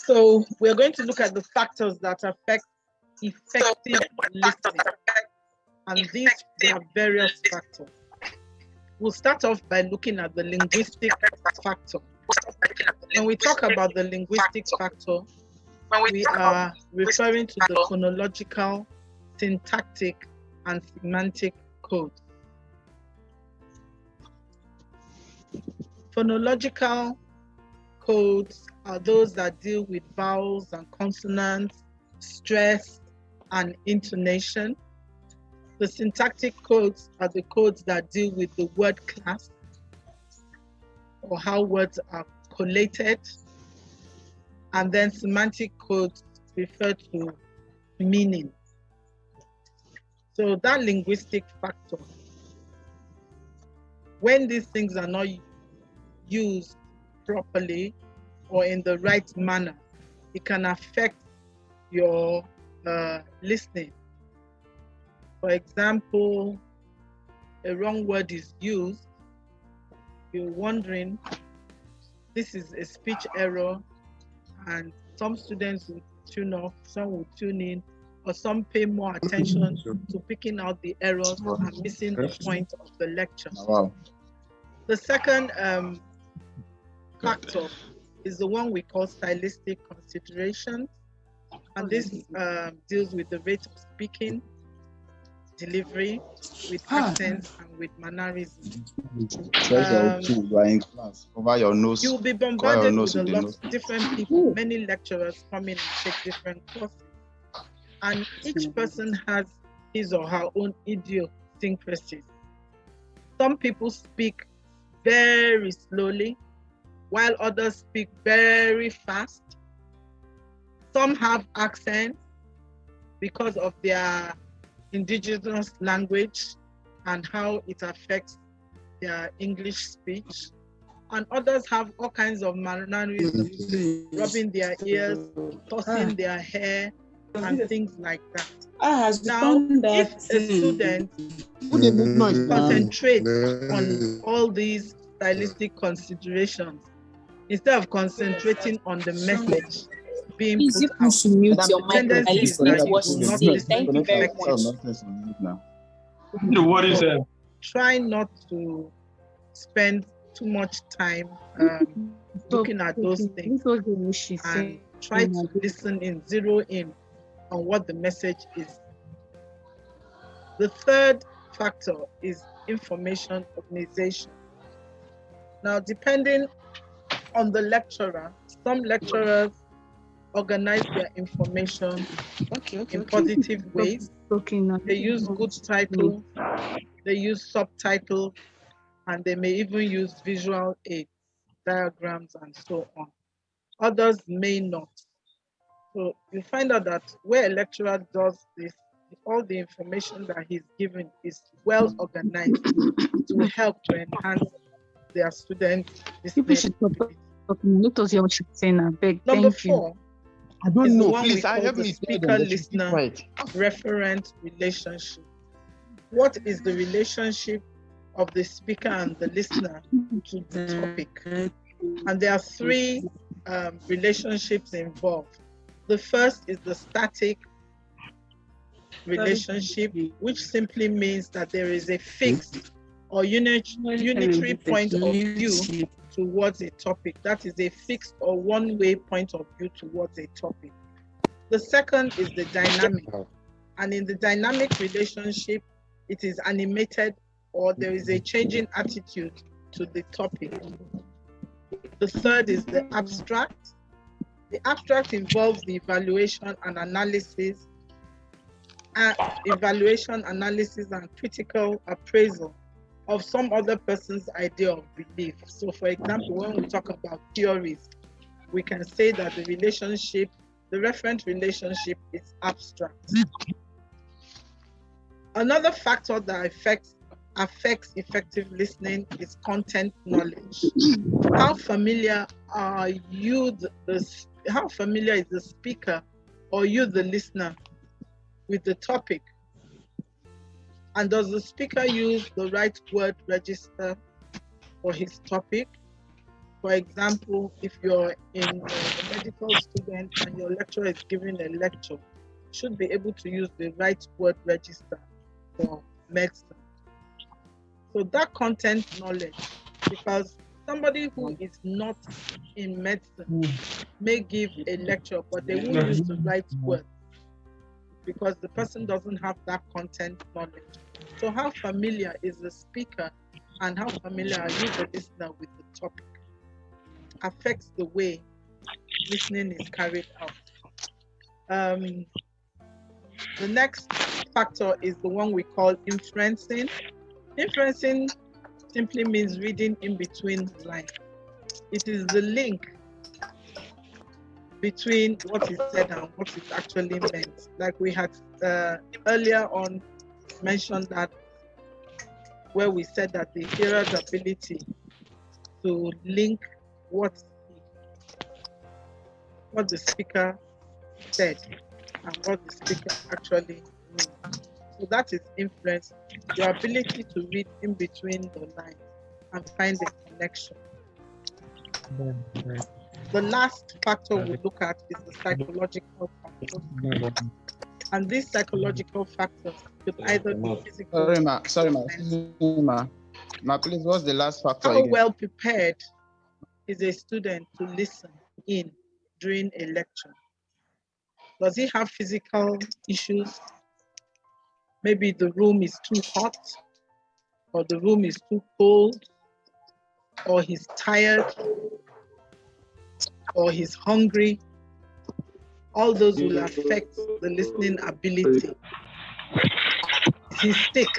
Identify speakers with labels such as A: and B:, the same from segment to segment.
A: So we're going to look at the factors that affect effective listening. And these are various factors. We'll start off by looking at the linguistic factor. When we talk about the linguistic factor, we are referring to the phonological, syntactic, and semantic codes. Phonological codes are those that deal with vowels and consonants, stress, and intonation. The syntactic codes are the codes that deal with the word class or how words are collated. And then semantic codes refer to meaning. So that linguistic factor, when these things are not used properly or in the right manner, it can affect your listening. For example, a wrong word is used, you're wondering, this is a speech error, and some students will tune off, some will tune in, or some pay more attention to picking out the errors and missing the point of the lecture.
B: Wow.
A: The second factor is the one we call stylistic consideration, and this deals with the rate of speaking, delivery, with accents, and with mannerism.
B: You are in class. Cover your nose.
A: You'll be bombarded with a lot of different people, many lecturers coming and take different courses. And each person has his or her own idiosyncrasies. Some people speak very slowly, while others speak very fast. Some have accents because of their indigenous language and how it affects their English speech. And others have all kinds of mannerisms, rubbing their ears, tossing their hair, and things like that. Now, if a student concentrates on all these stylistic considerations, instead of concentrating on the message being put out, the tendency is that you will not listen effectively.
C: What is that?
A: Try not to spend too much time looking at those things, and try to listen in, zero in on what the message is. The third factor is information organization. Now, depending on the lecturer, some lecturers organize their information in positive ways. They use good titles, they use subtitles, and they may even use visual aids, diagrams, and so on. Others may not. So you find out that where a lecturer does this, all the information that he's given is well organized to help to enhance their students' listening. Number 4
B: I don't
A: is the
B: know.
A: one
B: Please,
A: we call
B: help
A: the
B: me.
A: speaker-listener referent relationship. What is the relationship of the speaker and the listener to the topic? And there are 3 relationships involved. The first is the static relationship, which simply means that there is a fixed or unitary point of view towards a topic. That is a fixed or one-way point of view towards a topic. The second is the dynamic. And in the dynamic relationship, it is animated, or there is a changing attitude to the topic. The third is the abstract. The abstract involves the evaluation, analysis, and critical appraisal of some other person's idea of belief. So, for example, when we talk about theories, we can say that the referent relationship is abstract. Another factor that affects effective listening is content knowledge. How familiar are you, how familiar is the speaker or you, the listener, with the topic? And does the speaker use the right word register for his topic? For example, if you're a medical student and your lecturer is giving a lecture, you should be able to use the right word register for medicine. So that content knowledge, because somebody who is not in medicine may give a lecture, but they won't use the right words because the person doesn't have that content knowledge. So how familiar is the speaker and how familiar are you, the listener, with the topic affects the way listening is carried out. The next factor is the one we call inferencing. Inferencing simply means reading in between the lines. It is the link between what is said and what is actually meant. Like we had earlier on mentioned that where we said that the hearer's ability to link what the speaker said and what the speaker actually means. So that is influence, your ability to read in between the lines and find a connection. The last factor we look at is the psychological factors. And these psychological factors could either be physical.
B: Sorry, ma, please, what's the last factor
A: How
B: again?
A: well prepared is a student to listen in during a lecture? Does he have physical issues? Maybe the room is too hot, or the room is too cold, or he's tired, or he's hungry. All those will affect the listening ability. Is he sick?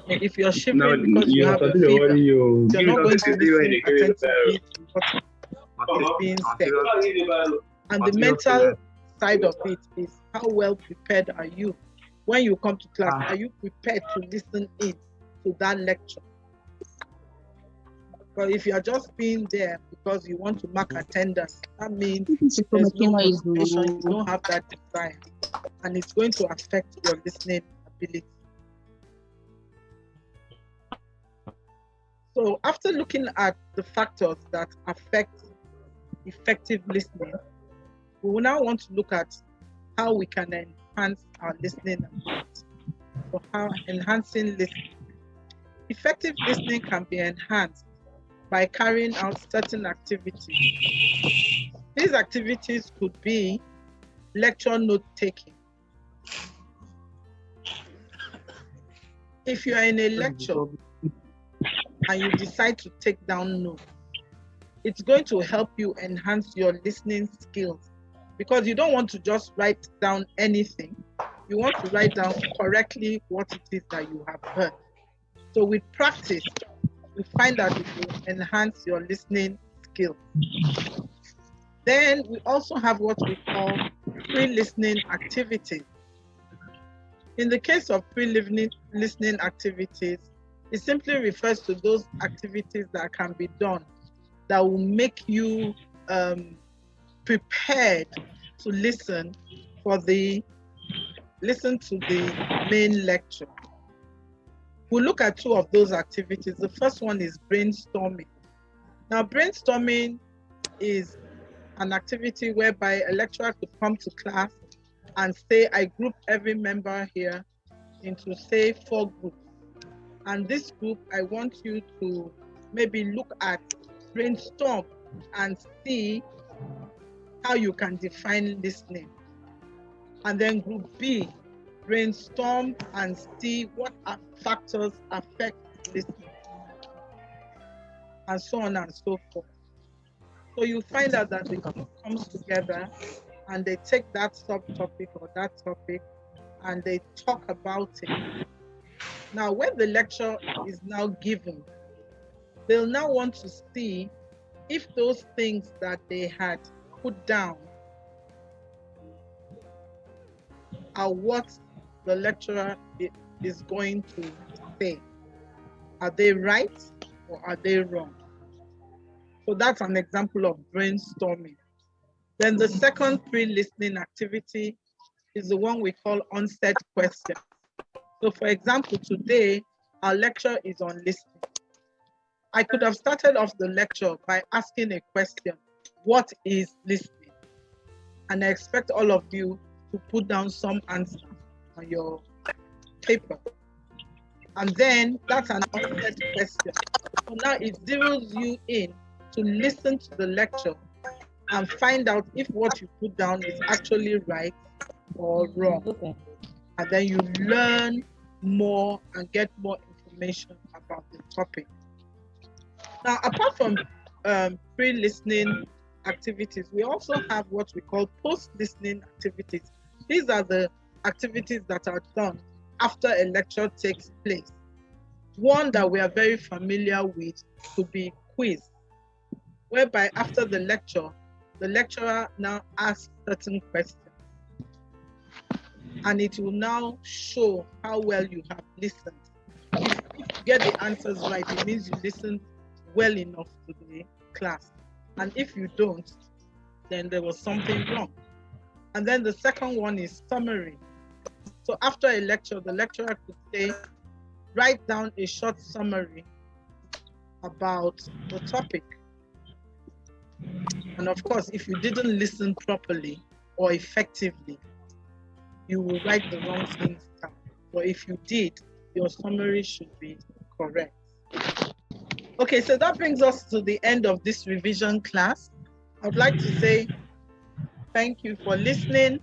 A: If you're shivering because you have a fever, you're not going to listen attentively to what is being said. And the mental side of it is, how well prepared are you? When you come to class, are you prepared to listen in to that lecture? But if you are just being there because you want to mark attendance, that means there's no motivation, you don't have that desire, and it's going to affect your listening ability. So after looking at the factors that affect effective listening, we will now want to look at how we can enhance our listening ability. So how enhancing listening. Effective listening can be enhanced by carrying out certain activities. These activities could be lecture note taking. If you are in a lecture and you decide to take down notes, it's going to help you enhance your listening skills, because you don't want to just write down anything. You want to write down correctly what it is that you have heard. So with practice, you find that it will enhance your listening skills. Then we also have what we call pre-listening activities. In the case of pre-listening activities, it simply refers to those activities that can be done that will make you prepared to listen to the main lecture. We'll look at two of those activities. The first one is brainstorming. Now, brainstorming is an activity whereby a lecturer could come to class and say, I group every member here into, say, 4 groups. And this group, I want you to maybe look at, brainstorm, and see how you can define listening. And then group B, brainstorm and see what factors affect listening, and so on and so forth. So you find out that the group comes together and they take that subtopic or that topic and they talk about it. Now, when the lecture is now given, they'll now want to see if those things that they had put down are what the lecturer is going to say. Are they right or are they wrong? So that's an example of brainstorming. Then the second pre-listening activity is the one we call onset questions. So for example, today, our lecture is on listening. I could have started off the lecture by asking a question. What is listening? And I expect all of you to put down some answer on your paper. And then that's an onset question. So now it zeroes you in to listen to the lecture and find out if what you put down is actually right or wrong.
D: Okay.
A: And then you learn more and get more information about the topic. Now, apart from pre-listening activities, we also have what we call post-listening activities. These are the activities that are done after a lecture takes place. One that we are very familiar with could be quiz, whereby after the lecture, the lecturer now asks certain questions. And it will now show how well you have listened. If you get the answers right, it means you listened well enough to the class. And if you don't, then there was something wrong. And then the second one is summary. So after a lecture, the lecturer could say, write down a short summary about the topic. And of course, if you didn't listen properly or effectively, you will write the wrong things down. But if you did, your summary should be correct. Okay, so that brings us to the end of this revision class. I'd like to say thank you for listening.